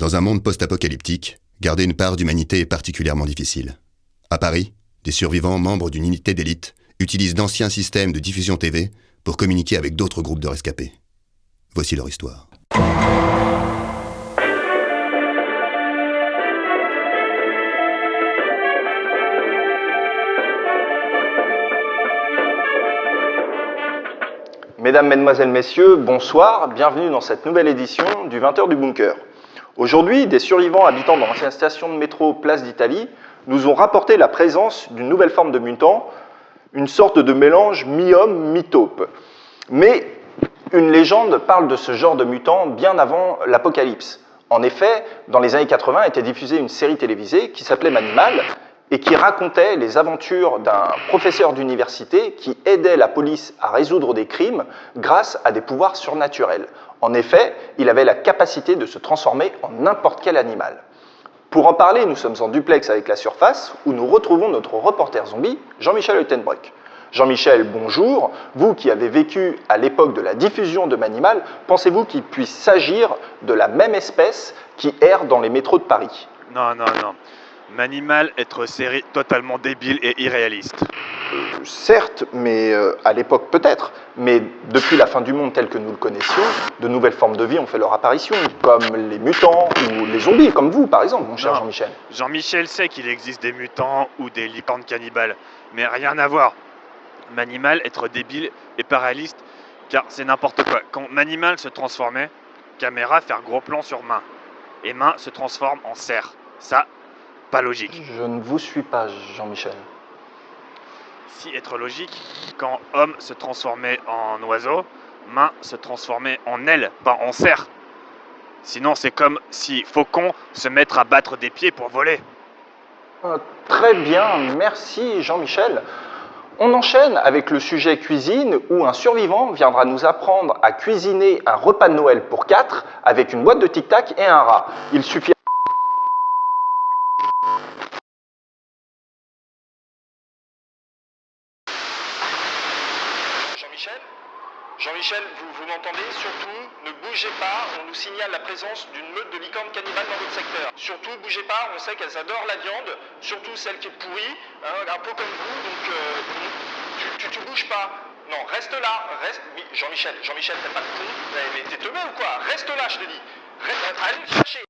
Dans un monde post-apocalyptique, garder une part d'humanité est particulièrement difficile. À Paris, des survivants membres d'une unité d'élite utilisent d'anciens systèmes de diffusion TV pour communiquer avec d'autres groupes de rescapés. Voici leur histoire. Mesdames, Mesdemoiselles, Messieurs, bonsoir, bienvenue dans cette nouvelle édition du 20h du Bunker. Aujourd'hui, des survivants habitant dans l'ancienne station de métro Place d'Italie nous ont rapporté la présence d'une nouvelle forme de mutant, une sorte de mélange mi-homme, mi-taupe. Mais une légende parle de ce genre de mutant bien avant l'apocalypse. En effet, dans les années 80 était diffusée une série télévisée qui s'appelait Manimal, et qui racontait les aventures d'un professeur d'université qui aidait la police à résoudre des crimes grâce à des pouvoirs surnaturels. En effet, il avait la capacité de se transformer en n'importe quel animal. Pour en parler, nous sommes en duplex avec La Surface, où nous retrouvons notre reporter zombie, Jean-Michel Heutenbrock. Jean-Michel, bonjour. Vous qui avez vécu à l'époque de la diffusion de Manimal, pensez-vous qu'il puisse s'agir de la même espèce qui erre dans les métros de Paris ? Non. Manimal être série totalement débile et irréaliste. Certes, mais à l'époque peut-être, mais depuis la fin du monde tel que nous le connaissions, de nouvelles formes de vie ont fait leur apparition, comme les mutants ou les zombies, comme vous par exemple, mon cher Jean-Michel. Jean-Michel sait qu'il existe des mutants ou des licornes cannibales, mais rien à voir. Manimal être débile et pas réaliste, car c'est n'importe quoi. Quand Manimal se transformait, caméra faire gros plan sur main, et main se transforme en cerf. Ça, pas logique. Je ne vous suis pas, Jean-Michel. Si être logique, quand homme se transformait en oiseau, main se transformait en aile, pas en cerf. Sinon, c'est comme si faucon se mettre à battre des pieds pour voler. Très bien, merci Jean-Michel. On enchaîne avec le sujet cuisine où un survivant viendra nous apprendre à cuisiner un repas de Noël pour 4 avec une boîte de tic-tac et un rat. Il suffit. Jean-Michel, vous m'entendez? Surtout, ne bougez pas, on nous signale la présence d'une meute de licornes cannibales dans votre secteur. Surtout, bougez pas, on sait qu'elles adorent la viande, surtout celle qui est pourrie, un peu comme vous, donc tu bouges pas. Non, reste là, reste... Oui, Jean-Michel, t'es pas de con, mais t'es teubé ou quoi? Reste là, je te dis. Allez, chercher.